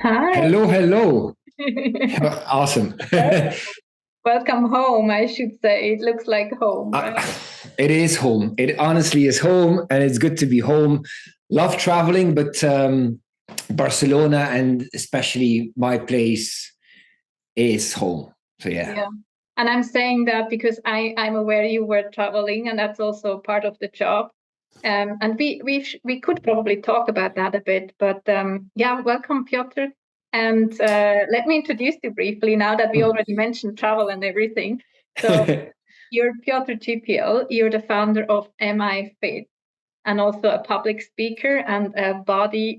Hi. Hello, hello. Awesome. Welcome home, I should say. It looks like home, Uh, right? it is home. It honestly is home, and it's good to be home. Love traveling, but Barcelona and especially my place is home. So yeah. Yeah. And I'm saying that because I'm aware you were traveling, and that's also part of the job. And we could probably talk about that a bit, but yeah, welcome, Piotr. And let me introduce you briefly now that we already mentioned travel and everything. So you're Piotr Ciepiel. You're the founder of MiFit, and also a public speaker and a body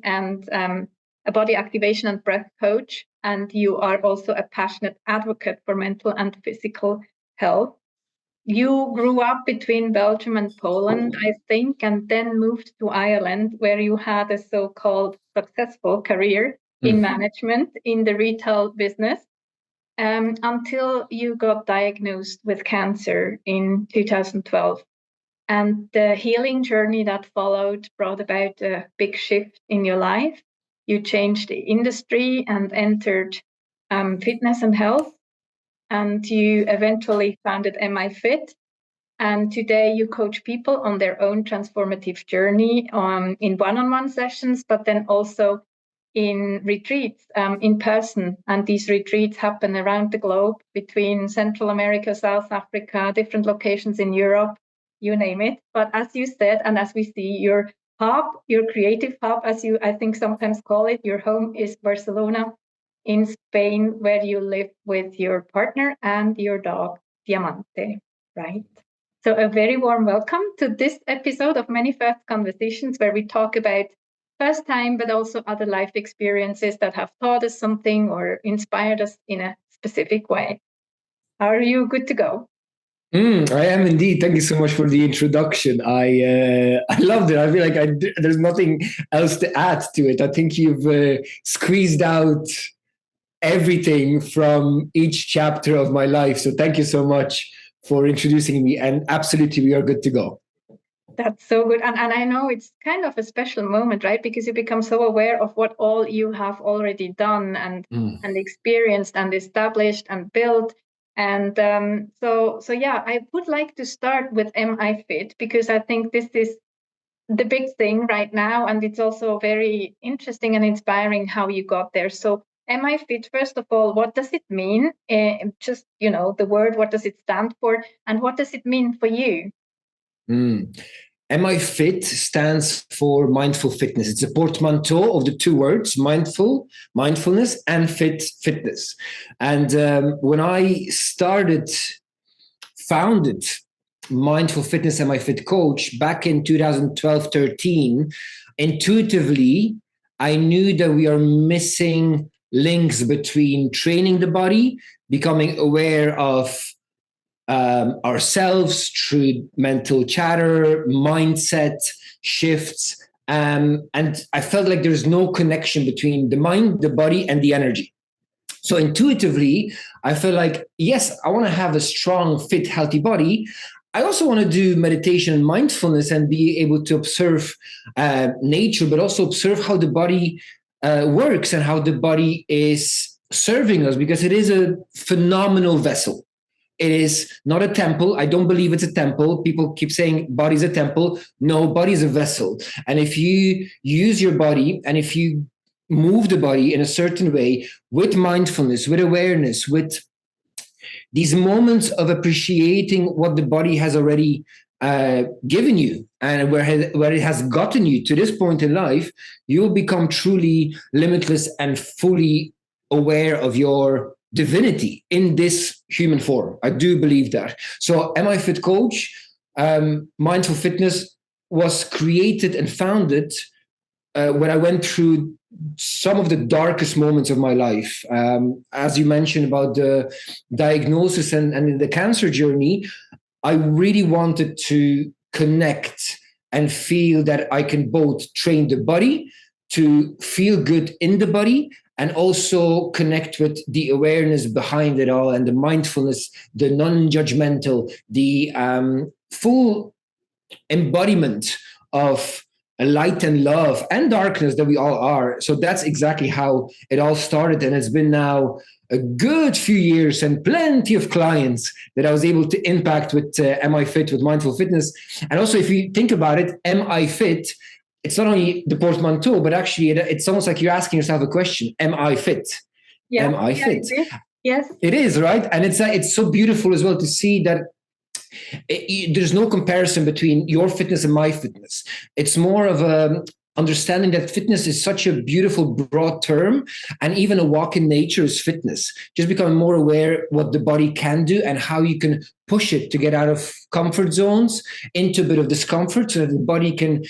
activation and breath coach. And you are also a passionate advocate for mental and physical health. You grew up between Belgium and Poland, I think, and then moved to Ireland, where you had a so-called successful career in management in the retail business, until you got diagnosed with cancer in 2012. And the healing journey that followed brought about a big shift in your life. You changed the industry and entered fitness and health, and you eventually founded MiFit. And today you coach people on their own transformative journey in one-on-one sessions, but then also in retreats in person. And these retreats happen around the globe between Central America, South Africa, different locations in Europe, you name it. But as you said, and as we see, your hub, your creative hub, as you, I think, sometimes call it, your home is Barcelona in Spain, where you live with your partner and your dog, Diamante, right? So, a very warm welcome to this episode of Many First Conversations, where we talk about first time, but also other life experiences that have taught us something or inspired us in a specific way. Are you good to go? I am indeed. Thank you so much for the introduction. I loved it. I feel like there's nothing else to add to it. I think you've squeezed out everything from each chapter of my life. So thank you so much for introducing me. And absolutely, we are good to go. That's so good. And I know it's kind of a special moment, right? Because you become so aware of what all you have already done and experienced and established and built. And so yeah, I would like to start with MiFit because I think this is the big thing right now, and it's also very interesting and inspiring how you got there. So MiFit, first of all, what does it mean? Just the word, what does it stand for, and what does it mean for you? Mm. MiFit stands for mindful fitness. It's a portmanteau of the two words, mindfulness, and fitness. And when I founded Mindful Fitness and My Fit Coach back in 2012-13, intuitively, I knew that we are missing links between training the body, becoming aware of ourselves through mental chatter, mindset shifts. And I felt like there's no connection between the mind, the body, and the energy. So intuitively, I feel like, yes, I want to have a strong, fit, healthy body. I also want to do meditation and mindfulness and be able to observe nature, but also observe how the body works and how the body is serving us, because it is a phenomenal vessel. It is not a temple. I don't believe it's a temple. People keep saying body's a temple. No, body's a vessel. And if you use your body and if you move the body in a certain way with mindfulness, with awareness, with these moments of appreciating what the body has already given you and where it has gotten you to this point in life, you'll become truly limitless and fully aware of your divinity in this human form. I do believe that. So, MiFit Coach, mindful fitness was created and founded when I went through some of the darkest moments of my life. As you mentioned about the diagnosis and the cancer journey, I really wanted to connect and feel that I can both train the body to feel good in the body and also connect with the awareness behind it all and the mindfulness, the non-judgmental, the full embodiment of a light and love and darkness that we all are. So that's exactly how it all started. And it's been now a good few years and plenty of clients that I was able to impact with MiFit, with mindful fitness. And also, if you think about it, MiFit, it's not only the portmanteau, but actually it's almost like you're asking yourself a question: Am I fit? Yeah. Am I fit? Yes, it is, right? And it's so beautiful as well to see that there's no comparison between your fitness and my fitness. It's more of a understanding that fitness is such a beautiful broad term, and even a walk in nature is fitness. Just becoming more aware what the body can do and how you can push it to get out of comfort zones into a bit of discomfort, so that the body can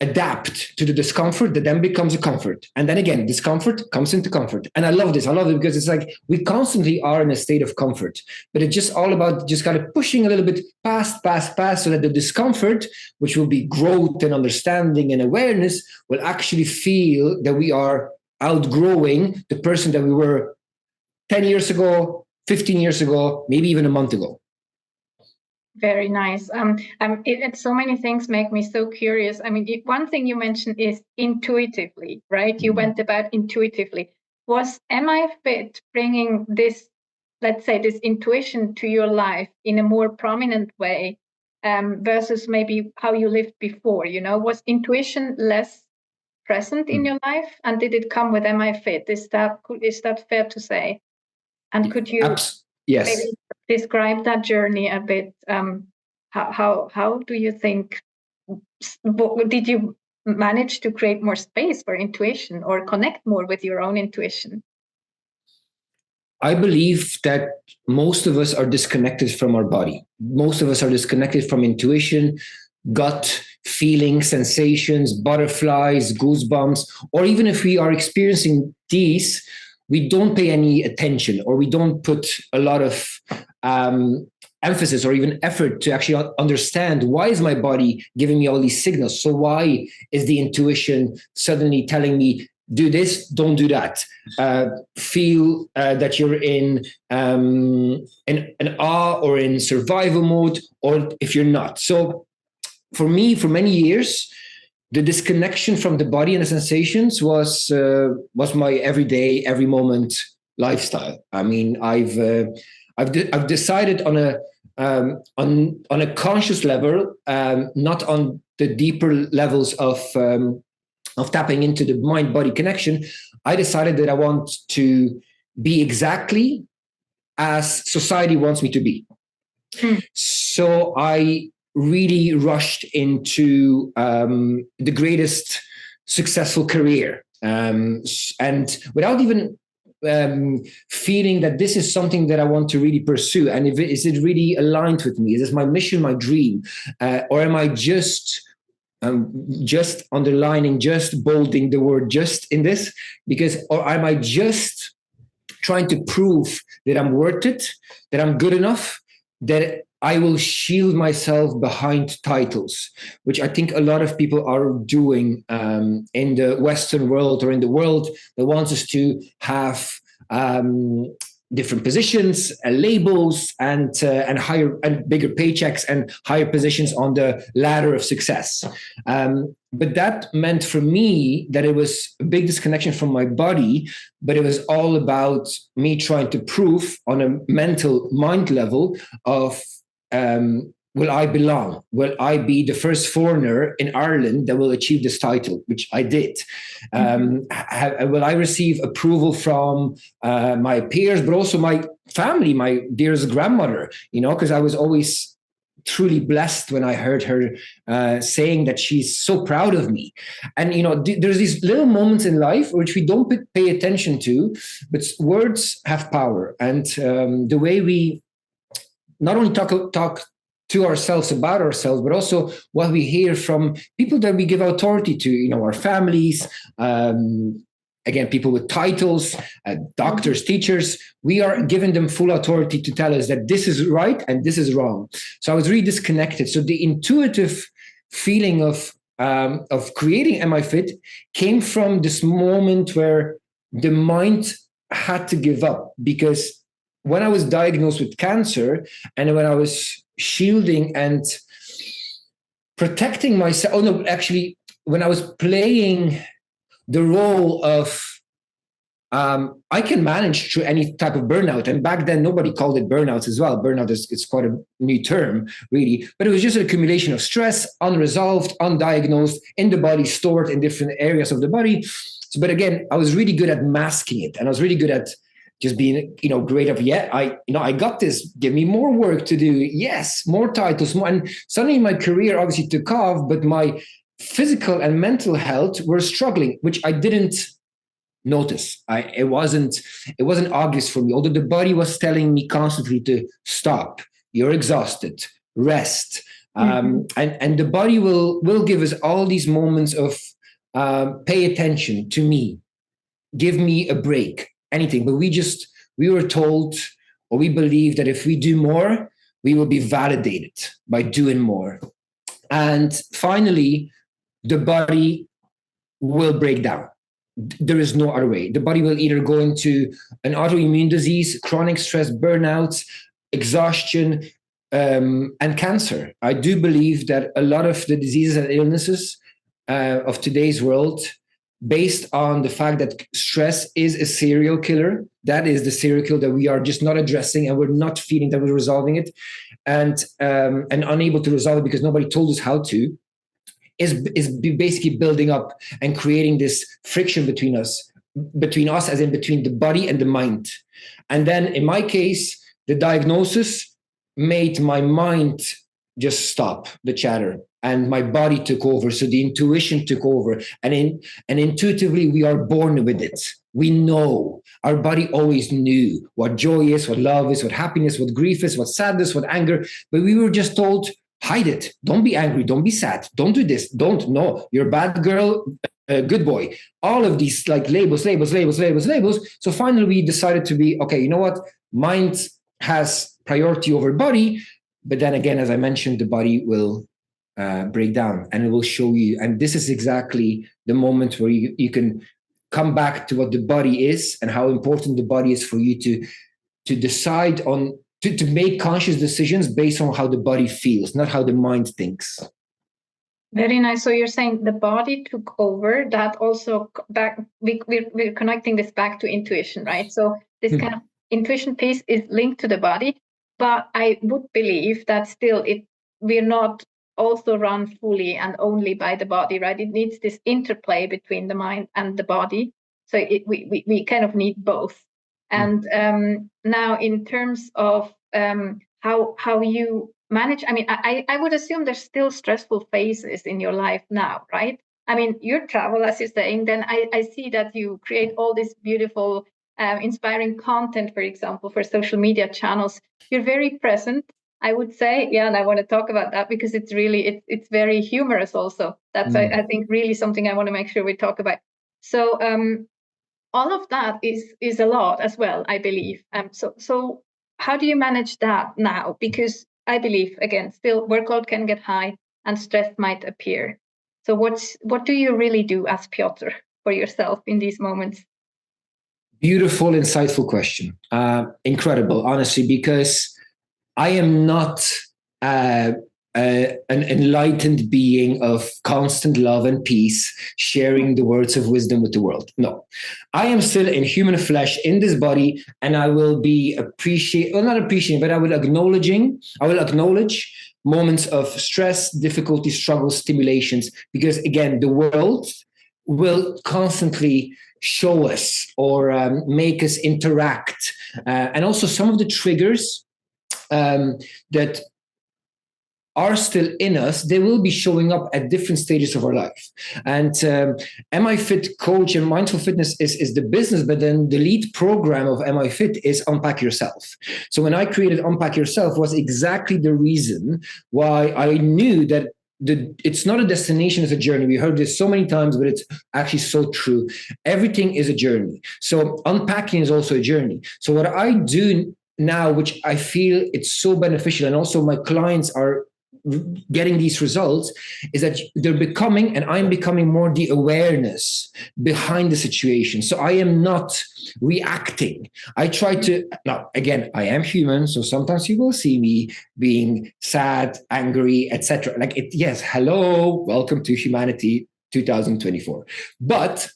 adapt to the discomfort that then becomes a comfort. And then again, discomfort comes into comfort. And I love this. I love it because it's like we constantly are in a state of comfort, but it's just all about just kind of pushing a little bit past, so that the discomfort, which will be growth and understanding and awareness, will actually feel that we are outgrowing the person that we were 10 years ago, 15 years ago, maybe even a month ago. Very nice. So many things make me so curious. I mean, one thing you mentioned is intuitively, right? You went about intuitively. Was MiFit bringing this, let's say, this intuition to your life in a more prominent way versus maybe how you lived before? You know, was intuition less present in your life, and did it come with MiFit? Is that fair to say? And could you? Yes. Maybe describe that journey a bit. How do you think? Did you manage to create more space for intuition or connect more with your own intuition? I believe that most of us are disconnected from our body. Most of us are disconnected from intuition, gut feelings, sensations, butterflies, goosebumps, or even if we are experiencing these, we don't pay any attention, or we don't put a lot of emphasis or even effort to actually understand, why is my body giving me all these signals? So why is the intuition suddenly telling me, do this, don't do that? Feel that you're in an awe or in survival mode, or if you're not. So for me, for many years, the disconnection from the body and the sensations was my everyday, every moment lifestyle. I mean, I've decided on a conscious level, not on the deeper levels of tapping into the mind-body connection. I decided that I want to be exactly as society wants me to be. So I really rushed into the greatest successful career, and without even feeling that this is something that I want to really pursue, and is it really aligned with me? Is this my mission, my dream, or am I just underlining, just bolding the word "just" in this, or am I just trying to prove that I'm worth it, that I'm good enough, that I will shield myself behind titles, which I think a lot of people are doing in the Western world, or in the world that wants us to have different positions, labels, and higher and bigger paychecks and higher positions on the ladder of success. But that meant for me that it was a big disconnection from my body, but it was all about me trying to prove on a mental mind level of, will I belong? Will I be the first foreigner in Ireland that will achieve this title, which I did? Will I receive approval from my peers, but also my family, my dearest grandmother, because I was always truly blessed when I heard her saying that she's so proud of me. And, there's these little moments in life which we don't pay attention to, but words have power. And the way we not only talk to ourselves about ourselves, but also what we hear from people that we give authority to, our families, again, people with titles, doctors, teachers, we are giving them full authority to tell us that this is right and this is wrong. So I was really disconnected. So the intuitive feeling of creating MiFit came from this moment where the mind had to give up, because when I was diagnosed with cancer, and when I was shielding and protecting myself, when I was playing the role of I can manage through any type of burnout. And back then, nobody called it burnouts as well. Burnout is it's quite a new term, really. But it was just an accumulation of stress, unresolved, undiagnosed, in the body, stored in different areas of the body. So, but again, I was really good at masking it. And I was really good at just being, great of, I got this. Give me more work to do. Yes, more titles, more. And suddenly my career obviously took off, but my physical and mental health were struggling, which I didn't notice. It wasn't obvious for me, although the body was telling me constantly to stop. You're exhausted, rest. And the body will give us all these moments of pay attention to me, give me a break, anything. But we were told, or we believe, that if we do more, we will be validated by doing more. And finally, the body will break down. There is no other way. The body will either go into an autoimmune disease, chronic stress, burnout, exhaustion, and cancer. I do believe that a lot of the diseases and illnesses of today's world, based on the fact that stress is a serial killer, that is the serial killer that we are just not addressing, and we're not feeling that we're resolving it, and unable to resolve it because nobody told us how to, is basically building up and creating this friction between us as in between the body and the mind. And then in my case, the diagnosis made my mind just stop the chatter and my body took over. So the intuition took over, and intuitively we are born with it. We know. Our body always knew what joy is, what love is, what happiness, what grief is, what sadness, what anger, but we were just told, hide it. Don't be angry. Don't be sad. Don't do this. Don't. No, you're a bad girl, good boy. All of these like labels. So finally we decided to be, okay, you know what? Mind has priority over body. But then again, as I mentioned, the body will break down and it will show you. And this is exactly the moment where you can come back to what the body is and how important the body is for you to decide on, to make conscious decisions based on how the body feels, not how the mind thinks. Very nice. So you're saying the body took over. That also we're connecting this back to intuition, right? So this kind of intuition piece is linked to the body, but I would believe that still we're not also run fully and only by the body, right? It needs this interplay between the mind and the body. So we kind of need both. And now, in terms of how you manage, I mean, I would assume there's still stressful phases in your life now, right? I mean, your travel, as you're saying, then I see that you create all this beautiful, inspiring content, for example, for social media channels. You're very present, I would say. Yeah, and I want to talk about that because it's really, it's very humorous also. That's, I think, really something I want to make sure we talk about. So, all of that is a lot as well, I believe. So how do you manage that now? Because I believe, again, still workload can get high and stress might appear. So what do you really do as Piotr for yourself in these moments? Beautiful, insightful question. Incredible, honestly, because I am not an enlightened being of constant love and peace, sharing the words of wisdom with the world. No, I am still in human flesh in this body, and I will be but I will acknowledge moments of stress, difficulty, struggle, stimulations, because again, the world will constantly show us or make us interact. And also some of the triggers that are still in us, they will be showing up at different stages of our life. And MiFit coach and mindful fitness is the business, but then the lead program of MiFit is Unpack Yourself. So when I created Unpack Yourself was exactly the reason why I knew that it's not a destination, it's a journey. We heard this so many times, but it's actually so true. Everything is a journey. So unpacking is also a journey. So what I do now, which I feel it's so beneficial, and also my clients are getting these results, is that they're becoming, and I'm becoming more the awareness behind the situation. So I am not reacting. I try to, now again, I am human, so sometimes you will see me being sad, angry, etc. Like, yes, hello, welcome to humanity. 2024. But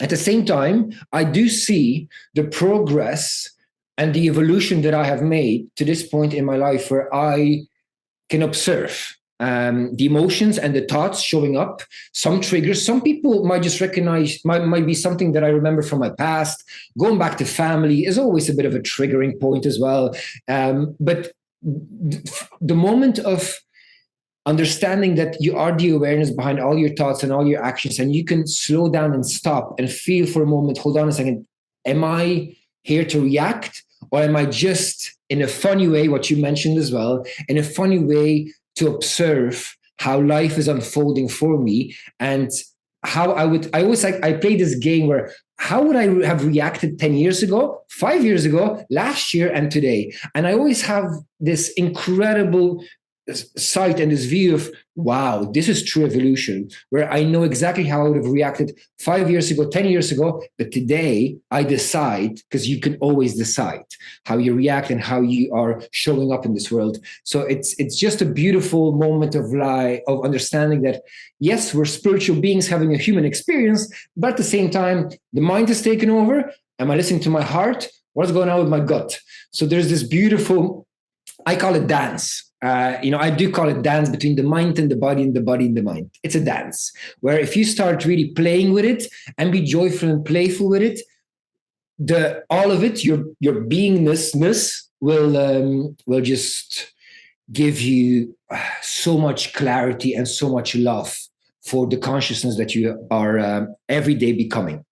at the same time, I do see the progress and the evolution that I have made to this point in my life where I can observe the emotions and the thoughts showing up, some triggers. Some people might just recognize, might be something that I remember from my past. Going back to family is always a bit of a triggering point as well. But the moment of understanding that you are the awareness behind all your thoughts and all your actions, and you can slow down and stop and feel for a moment, hold on a second, am I here to react, or am I just in a funny way, what you mentioned as well, in a funny way to observe how life is unfolding for me, and how I play this game where how would I have reacted 10 years ago, 5 years ago, last year, and today? And I always have this incredible sight and this view of, wow, this is true evolution, where I know exactly how I would have reacted 5 years ago, 10 years ago, but today I decide, because you can always decide how you react and how you are showing up in this world. So it's just a beautiful moment of understanding that, yes, we're spiritual beings having a human experience, but at the same time, the mind is taken over. Am I listening to my heart? What's going on with my gut? So there's this beautiful, I call it dance. I do call it dance between the mind and the body and the body and the mind. It's a dance where if you start really playing with it and be joyful and playful with it, all of it, your beingness will just give you so much clarity and so much love for the consciousness that you are every day becoming.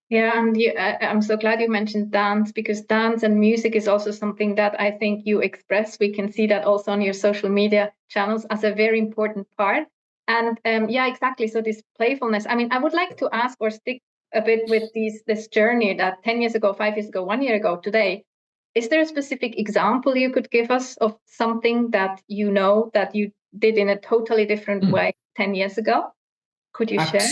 Yeah, and I'm so glad you mentioned dance, because dance and music is also something that I think you express. We can see that also on your social media channels as a very important part. And yeah, exactly. So this playfulness. I mean, I would like to ask or stick a bit with this journey that 10 years ago, 5 years ago, 1 year ago, today. Is there a specific example you could give us of something that you know that you did in a totally different way 10 years ago? Could you share?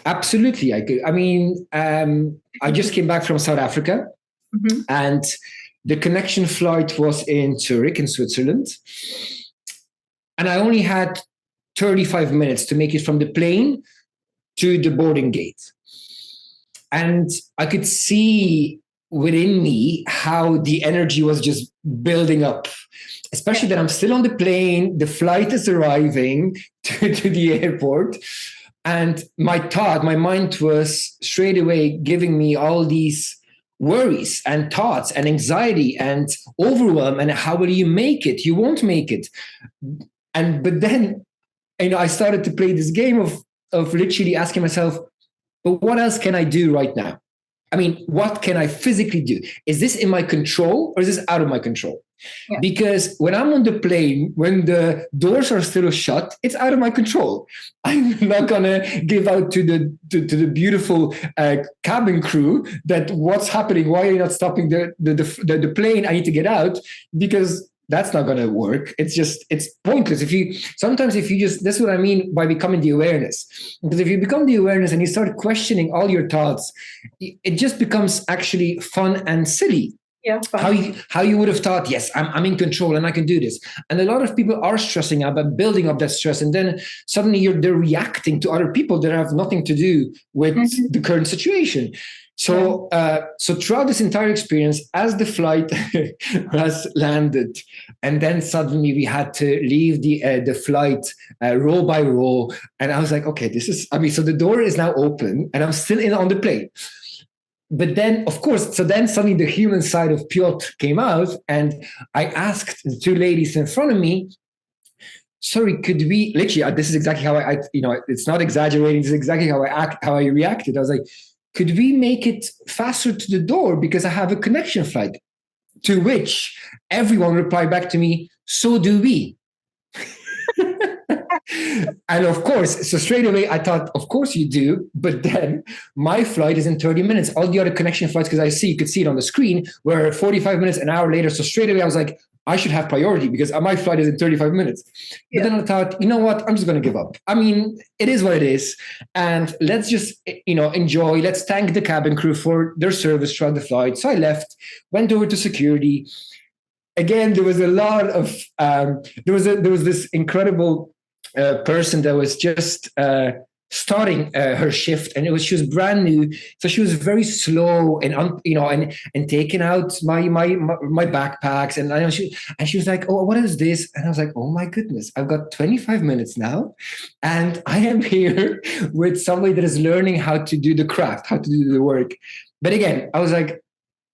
Absolutely, I could. I mean, I just came back from South Africa, and the connection flight was in Zurich, in Switzerland, and I only had 35 minutes to make it from the plane to the boarding gate, and I could see within me how the energy was just building up. Especially that I'm still on the plane, the flight is arriving to the airport. And my mind was straight away giving me all these worries and thoughts and anxiety and overwhelm. And how will you make it? You won't make it. But then, I started to play this game of literally asking myself, but what else can I do right now? I mean, what can I physically do? Is this in my control or is this out of my control? Yeah. Because when I'm on the plane, when the doors are still shut, it's out of my control. I'm not gonna give out to the beautiful cabin crew that what's happening. Why are you not stopping the plane? I need to get out, because that's not gonna work. It's pointless. That's what I mean by becoming the awareness. Because if you become the awareness and you start questioning all your thoughts, it just becomes actually fun and silly. Yeah, how you would have thought, yes, I'm in control and I can do this. And a lot of people are stressing up and building up that stress, and then suddenly they're reacting to other people that have nothing to do with the current situation. So throughout this entire experience, as the flight has landed, and then suddenly we had to leave the flight row by row, and I was like, okay, so the door is now open, and I'm still on the plane. But then, of course, suddenly the human side of Piotr came out, and I asked the two ladies in front of me, sorry, could we, literally, this is exactly how I it's not exaggerating, this is exactly how I reacted. I was like, could we make it faster to the door because I have a connection flight? To which everyone replied back to me, so do we. And of course, so straight away I thought, of course you do, but then my flight is in 30 minutes. All the other connection flights, because you could see it on the screen, were 45 minutes, an hour later. So straight away I was like, I should have priority because my flight is in 35 minutes. Yeah. But then I thought, you know what? I'm just going to give up. I mean, it is what it is. And let's just, enjoy. Let's thank the cabin crew for their service throughout the flight. So I left, went over to security. Again, there was a lot of, there was this incredible person that was just starting her shift, and she was brand new, so she was very slow and and taking out my backpacks, and I know she was like, "Oh, what is this?" And I was like, "Oh my goodness, I've got 25 minutes now, and I am here with somebody that is learning how to do the craft, how to do the work." But again, I was like,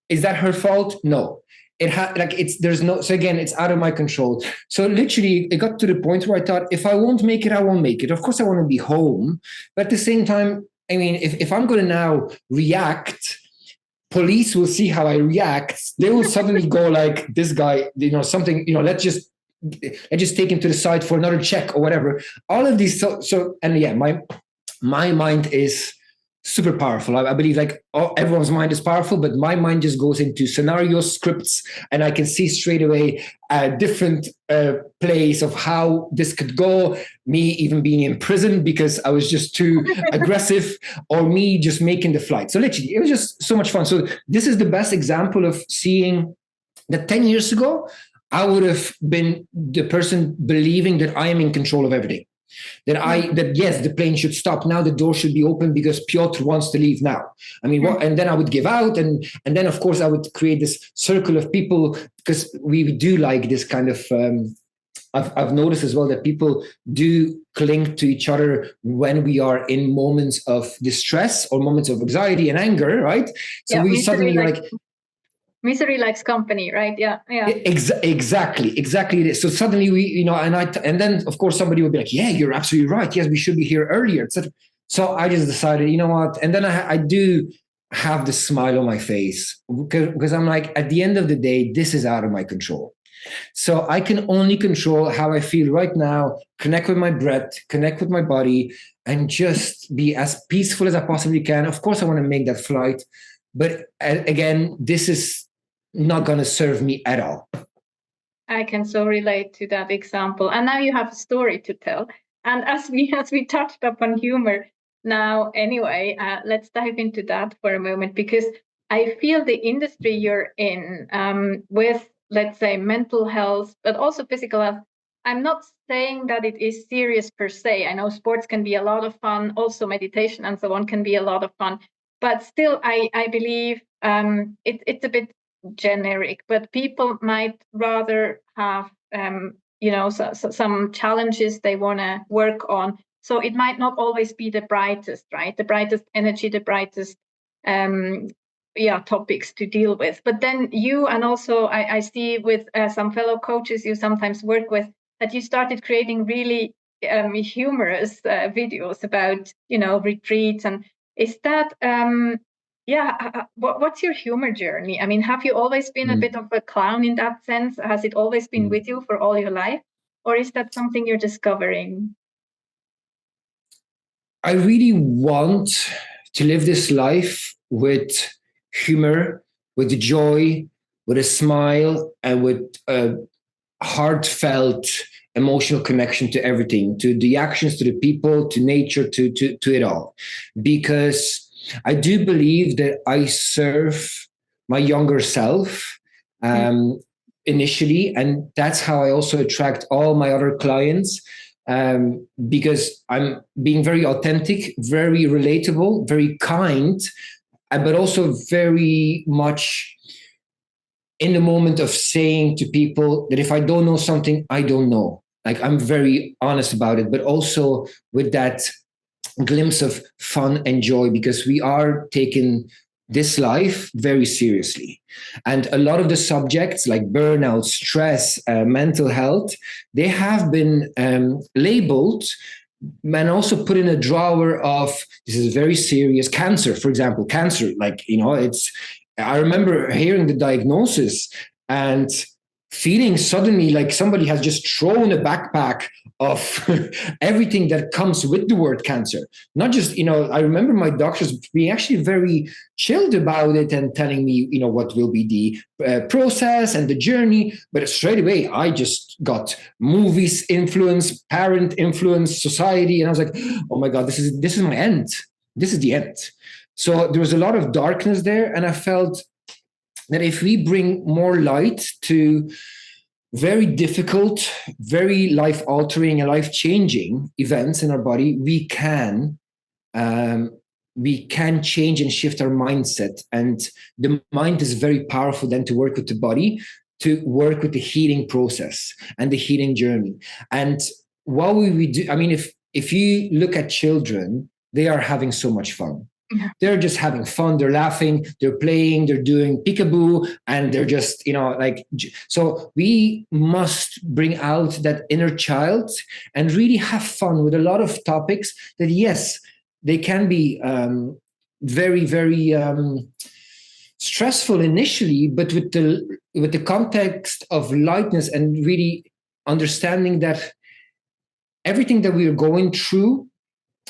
"Is that her fault? No." So again, it's out of my control. So literally it got to the point where I thought, if I won't make it, I won't make it. Of course I want to be home, but at the same time, I mean, if I'm going to now react, police will see how I react. They will suddenly go like, this guy, something, let's just take him to the side for another check or whatever. All of these. And yeah, my mind is super powerful. I believe everyone's mind is powerful, but my mind just goes into scenario scripts, and I can see straight away a different place of how this could go. Me even being in prison because I was just too aggressive, or me just making the flight. So literally, it was just so much fun. So this is the best example of seeing that 10 years ago, I would have been the person believing that I am in control of everything. That yes, the plane should stop now, the door should be open because Piotr wants to leave now. I mean, and then I would give out, and then of course I would create this circle of people, because we do like this kind of. I've noticed as well that people do cling to each other when we are in moments of distress or moments of anxiety and anger, right? So we suddenly like. Misery likes company, right? Yeah. Exactly. So suddenly we, and then of course somebody would be like, "Yeah, you're absolutely right. Yes, we should be here earlier," etc. So I just decided, you know what? And then I do have the smile on my face, because I'm like, at the end of the day, this is out of my control. So I can only control how I feel right now, connect with my breath, connect with my body, and just be as peaceful as I possibly can. Of course, I want to make that flight, but again, this is not going to serve me at all. I can so relate to that example. And now you have a story to tell. And as we touched upon humor now anyway, let's dive into that for a moment, because I feel the industry you're in, with, let's say, mental health, but also physical health. I'm not saying that it is serious per se. I know sports can be a lot of fun. Also meditation and so on can be a lot of fun. But still, I believe it's a bit generic, but people might rather have some challenges they want to work on. So it might not always be the brightest, right? The brightest energy, the brightest topics to deal with. But then you, and also I see with some fellow coaches you sometimes work with, that you started creating really humorous videos about retreats. And is that what's your humor journey? I mean, have you always been a bit of a clown in that sense? Has it always been with you for all your life? Or is that something you're discovering? I really want to live this life with humor, with joy, with a smile, and with a heartfelt emotional connection to everything, to the actions, to the people, to nature, to it all. Because I do believe that I serve my younger self initially, and that's how I also attract all my other clients, because I'm being very authentic, very relatable, very kind, but also very much in the moment of saying to people that if I don't know something, I don't know. Like, I'm very honest about it, but also with that glimpse of fun and joy, because we are taking this life very seriously. And a lot of the subjects like burnout, stress, mental health, they have been labeled and also put in a drawer of, this is very serious. Cancer, for example, cancer, I remember hearing the diagnosis and feeling suddenly like somebody has just thrown a backpack of everything that comes with the word cancer. Not just, I remember my doctors being actually very chilled about it and telling me, what will be the process and the journey. But straight away, I just got movies influence, parent influence, society. And I was like, oh my God, this is my end. This is the end. So there was a lot of darkness there. And I felt that if we bring more light to very difficult, very life-altering and life-changing events in our body, we can we can change and shift our mindset. And the mind is very powerful then to work with the body, to work with the healing process and the healing journey. And what we do, I mean, if you look at children, they are having so much fun. They're just having fun. They're laughing, they're playing, they're doing peekaboo, and they're just, like, so we must bring out that inner child and really have fun with a lot of topics that, yes, they can be very, very stressful initially, but with the context of lightness and really understanding that everything that we are going through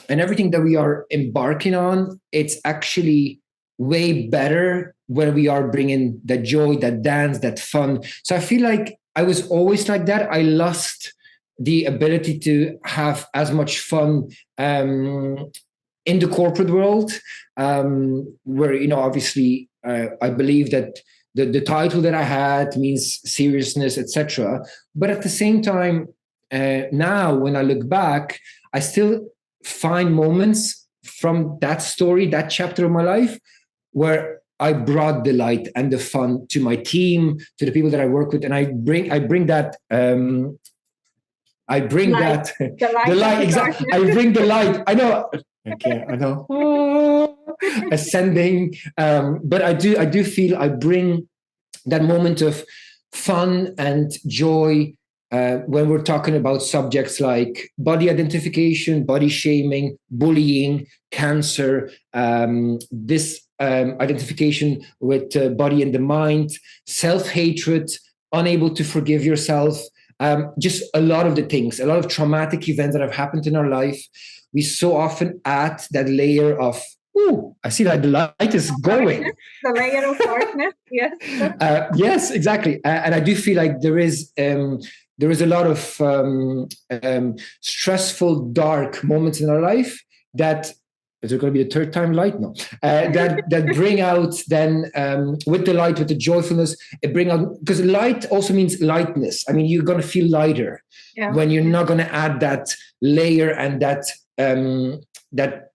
and everything that we are embarking on, it's actually way better when we are bringing that joy, that dance, that fun. So I feel like I was always like that. I lost the ability to have as much fun in the corporate world, where, obviously, I believe that the title that I had means seriousness, etc. But at the same time, now when I look back, I still find moments from that story, that chapter of my life, where I brought the light and the fun to my team, to the people that I work with, and I bring that. I bring light. The light. Exactly. I bring the light. I know. Okay. I know. Ascending, but I do feel I bring that moment of fun and joy. When we're talking about subjects like body identification, body shaming, bullying, cancer, this identification with body and the mind, self-hatred, unable to forgive yourself, just a lot of the things, a lot of traumatic events that have happened in our life. We so often add that layer of, I see that the light is going. The layer of darkness, yes. Yes, exactly. And I do feel like there is a lot of stressful, dark moments in our life that, is there going to be a third time light? No. That bring out then, with the light, with the joyfulness, it bring out, because light also means lightness. I mean, you're going to feel lighter when you're not going to add that layer and that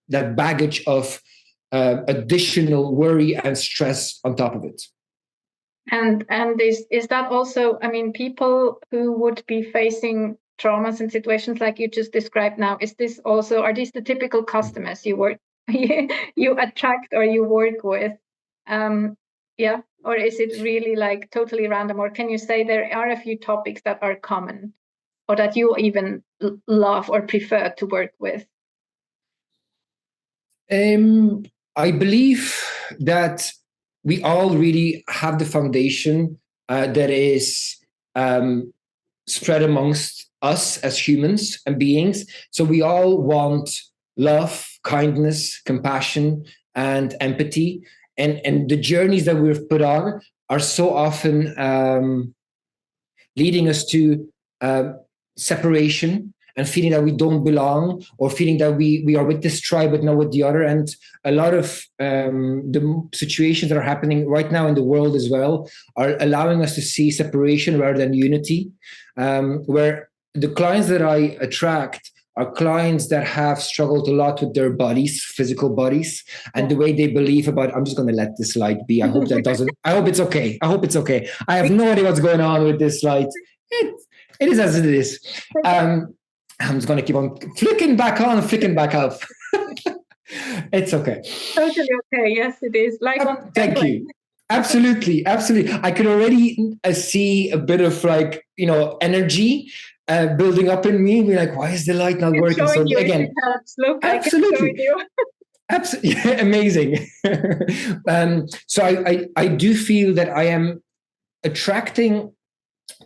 baggage of additional worry and stress on top of it. And is that also, I mean, people who would be facing traumas and situations like you just described now, are these the typical customers you attract or you work with? Or is it really like totally random? Or can you say there are a few topics that are common or that you even love or prefer to work with? I believe that we all really have the foundation that is spread amongst us as humans and beings. So we all want love, kindness, compassion, and empathy. And the journeys that we've put on are so often leading us to separation and feeling that we don't belong, or feeling that we are with this tribe but not with the other. And a lot of the situations that are happening right now in the world as well are allowing us to see separation rather than unity, where the clients that I attract are clients that have struggled a lot with their bodies, physical bodies, and the way they believe about, I'm just going to let this light be. I hope it's okay. I have no idea what's going on with this light. It is as it is. I'm just going to keep on flicking back on, flicking back off. It's okay. Totally okay. Yes, it is. Thank you. Absolutely. I could already see a bit of energy building up in me. We're like, why is the light not working? So again, look, absolutely. Absolutely amazing. So I do feel that I am attracting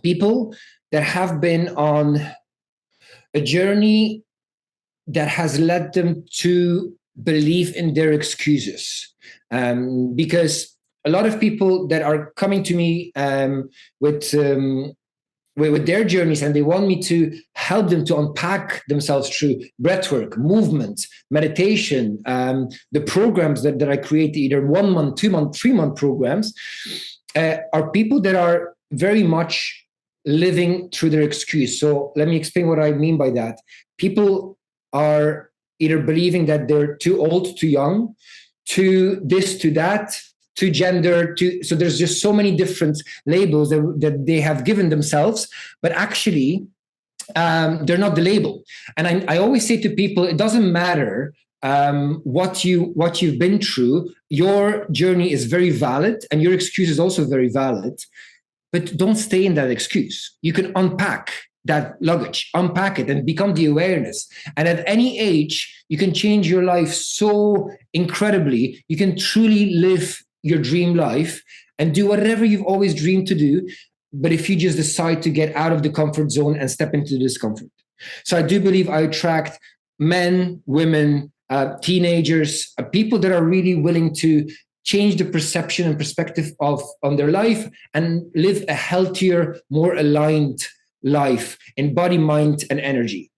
people that have been on a journey that has led them to believe in their excuses, because a lot of people that are coming to me with their journeys, and they want me to help them to unpack themselves through breathwork, movement, meditation, the programs that I create, either 1 month, 2 month, 3 month programs, are people that are very much living through their excuse. So let me explain what I mean by that. People are either believing that they're too old, too young, to this, to that, to gender, to, so there's just so many different labels that they have given themselves, but actually they're not the label. And I always say to people, it doesn't matter what you've been through. Your journey is very valid, and your excuse is also very valid. But don't stay in that excuse. You can unpack that luggage, unpack it, and become the awareness. And at any age, you can change your life so incredibly. You can truly live your dream life and do whatever you've always dreamed to do. But if you just decide to get out of the comfort zone and step into the discomfort. So I do believe I attract men, women, teenagers, people that are really willing to change the perception and perspective on their life and live a healthier, more aligned life in body, mind, and energy.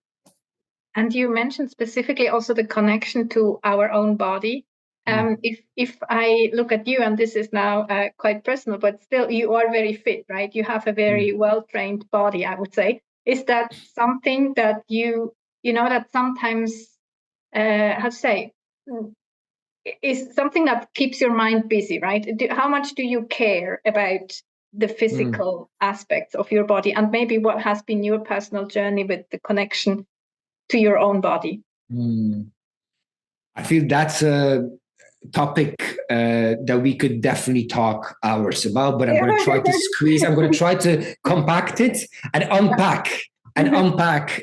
And you mentioned specifically also the connection to our own body. If I look at you, and this is now quite personal, but still you are very fit, right? You have a very well-trained body, I would say. Is that something that you know, that sometimes, how to say, is something that keeps your mind busy, right? How much do you care about the physical aspects of your body? And maybe what has been your personal journey with the connection to your own body? I feel that's a topic that we could definitely talk hours about, but I'm going to try to squeeze, I'm going to try to compact it and unpack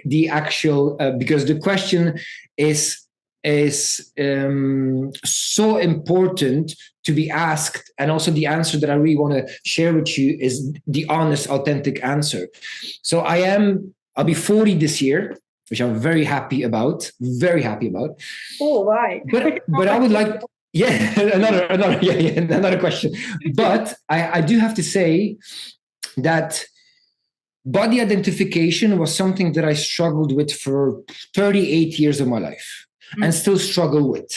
the actual, because the question is so important to be asked. And also the answer that I really want to share with you is the honest, authentic answer. So I'll be 40 this year, which I'm very happy about. Oh, why? But I would like, another question. But I do have to say that body identification was something that I struggled with for 38 years of my life and still struggle with,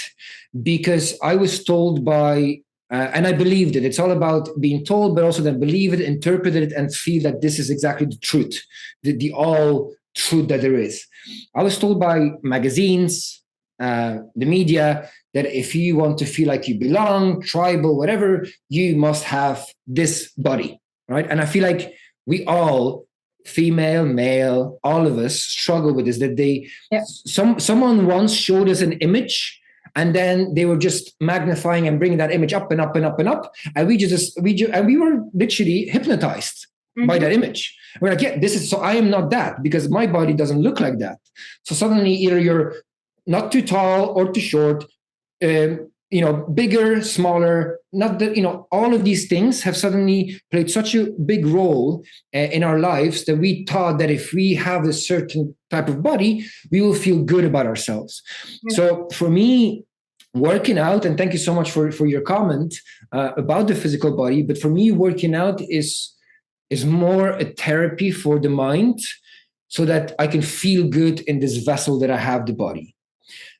because I was told by, and I believed it. It's all about being told, but also then believe it, interpret it, and feel that this is exactly the truth, the all truth that there is. I was told by magazines, the media, that if you want to feel like you belong, tribal, whatever, you must have this body, right? And I feel like we all, female, male, all of us struggle with this, that someone once showed us an image, and then they were just magnifying and bringing that image up and up and up and up, and we were literally hypnotized by that image. We're like, yeah, this is, so I am not that, because my body doesn't look like that. So suddenly either you're not too tall or too short, bigger, smaller, not that, all of these things have suddenly played such a big role in our lives, that we thought that if we have a certain type of body, we will feel good about ourselves. So for me, working out, and thank you so much for your comment about the physical body, but for me, working out is more a therapy for the mind, so that I can feel good in this vessel that I have, the body.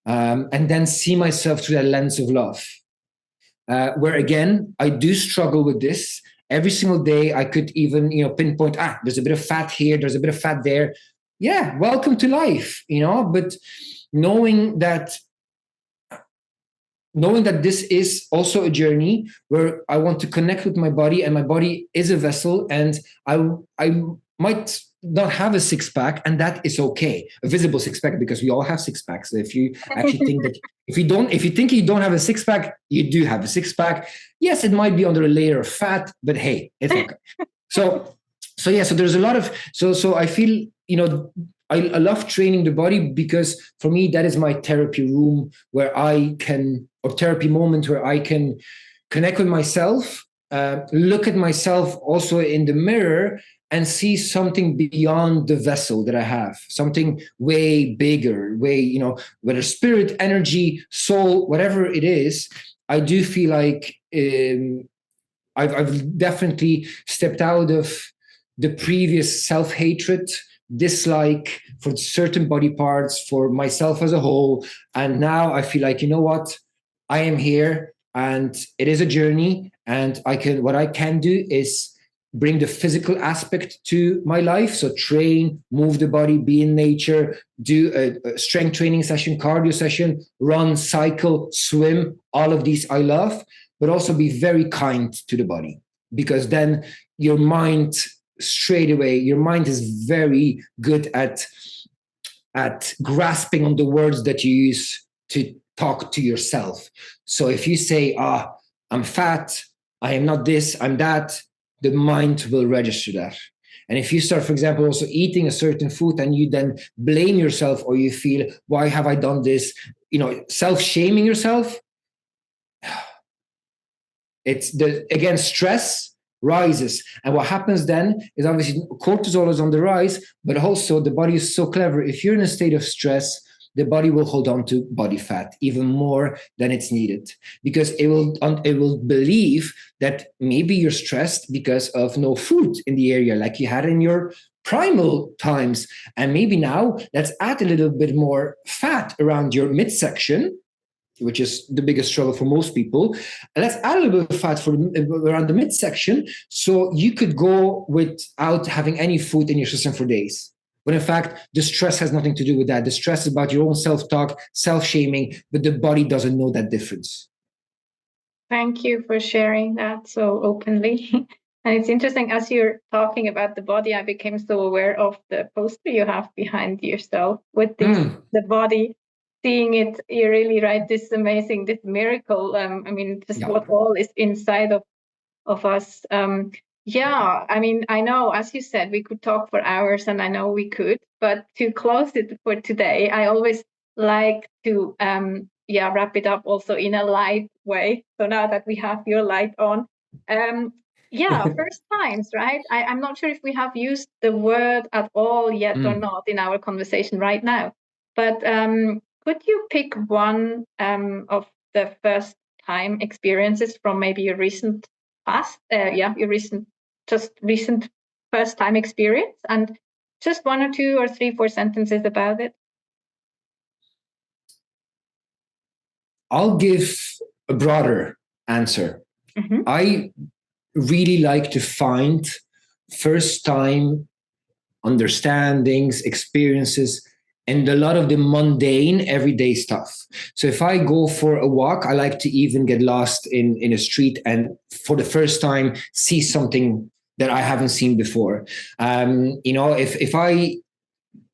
And then see myself through that lens of love, where again, I do struggle with this every single day. I could even, pinpoint, there's a bit of fat here, there's a bit of fat there. Yeah, welcome to life, but knowing that this is also a journey where I want to connect with my body, and my body is a vessel, and I might not have a six-pack, and that is okay, a visible six-pack, because we all have six-packs. So if you actually think that if you think you don't have a six-pack, you do have a six-pack. Yes, it might be under a layer of fat, but hey, it's okay. So there's a lot of, so I feel, I love training the body, because for me, that is my therapy room, where or therapy moment, where I can connect with myself, look at myself also in the mirror, and see something beyond the vessel that I have, something way bigger, whether spirit, energy, soul, whatever it is. I do feel like I've definitely stepped out of the previous self-hatred, dislike for certain body parts, for myself as a whole. And now I feel like, you know what? I am here, and it is a journey, and what I can do is bring the physical aspect to my life. So train, move the body, be in nature, do a strength training session, cardio session, run, cycle, swim, all of these I love, but also be very kind to the body, because then your mind straight away, your mind is very good at grasping on the words that you use to talk to yourself. So if you say, I'm fat, I am not this, I'm that, the mind will register that. And if you start, for example, also eating a certain food and you then blame yourself, or you feel, why have I done this? Self-shaming yourself. It's again, stress rises. And what happens then is obviously cortisol is on the rise, but also the body is so clever. If you're in a state of stress, the body will hold on to body fat even more than it's needed, because it will believe that maybe you're stressed because of no food in the area like you had in your primal times. And maybe now let's add a little bit more fat around your midsection, which is the biggest struggle for most people. And let's add a little bit of fat around the midsection, so you could go without having any food in your system for days. When in fact, the stress has nothing to do with that. The stress is about your own self-talk, self-shaming, but the body doesn't know that difference. Thank you for sharing that so openly. And it's interesting, as you're talking about the body, I became so aware of the poster you have behind yourself with the body. Seeing it, you're really right, this amazing, this miracle. What all is inside of us. I know, as you said, we could talk for hours, and I know we could, but to close it for today, I always like to wrap it up also in a light way. So now that we have your light on, first times, right? I'm not sure if we have used the word at all yet or not in our conversation right now, but could you pick one of the first time experiences from maybe your recent past, your recent first time experience, and just 1 or 2 or 3, 4 sentences about it? I'll give a broader answer. Mm-hmm. I really like to find first time understandings, experiences, and a lot of the mundane everyday stuff. So if I go for a walk, I like to even get lost in a street and for the first time see something that I haven't seen before. If I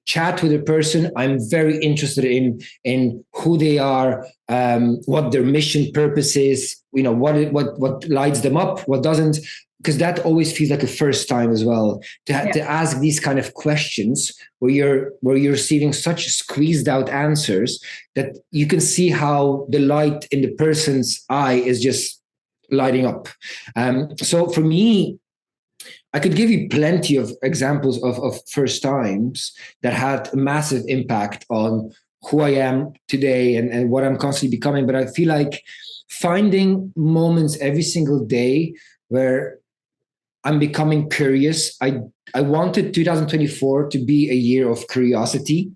chat with a person, I'm very interested in who they are, what their mission purpose is, what lights them up, what doesn't, because that always feels like a first time as well, to ask these kind of questions where you're receiving such squeezed out answers that you can see how the light in the person's eye is just lighting up. So for me, I could give you plenty of examples of first times that had a massive impact on who I am today and what I'm constantly becoming. But I feel like finding moments every single day where I'm becoming curious. I wanted 2024 to be a year of curiosity,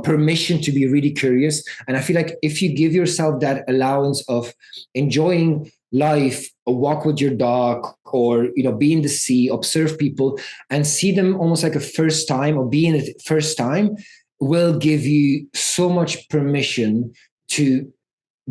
permission to be really curious. And I feel like if you give yourself that allowance of enjoying life, a walk with your dog, or be in the sea, observe people and see them almost like a first time, or be in it first time, will give you so much permission to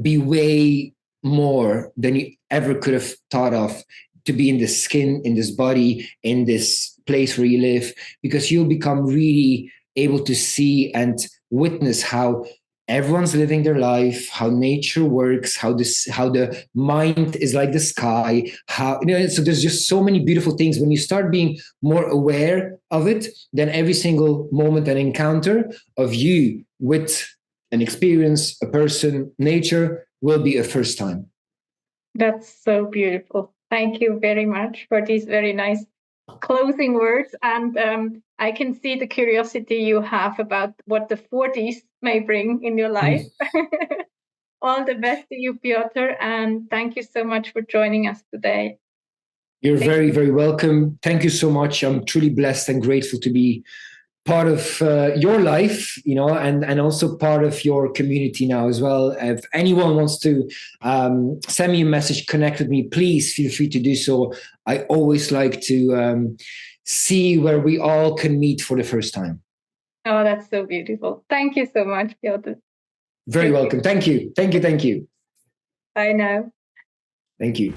be way more than you ever could have thought of, to be in this skin, in this body, in this place where you live, because you'll become really able to see and witness how everyone's living their life, how nature works, how the mind is like the sky, so there's just so many beautiful things. When you start being more aware of it, then every single moment and encounter of you with an experience, a person, nature, will be a first time. That's so beautiful. Thank you very much for these very nice closing words. And I can see the curiosity you have about what the 40s may bring in your life. All the best to you, Piotr. And thank you so much for joining us today. You're very, very welcome. Thank you so much. I'm truly blessed and grateful to be part of your life, and also part of your community now as well. If anyone wants to send me a message, connect with me, please feel free to do so. I always like to see where we all can meet for the first time. Oh, that's so beautiful. Thank you so much, Piotr. Very welcome. Thank you. Thank you. Bye now. Thank you.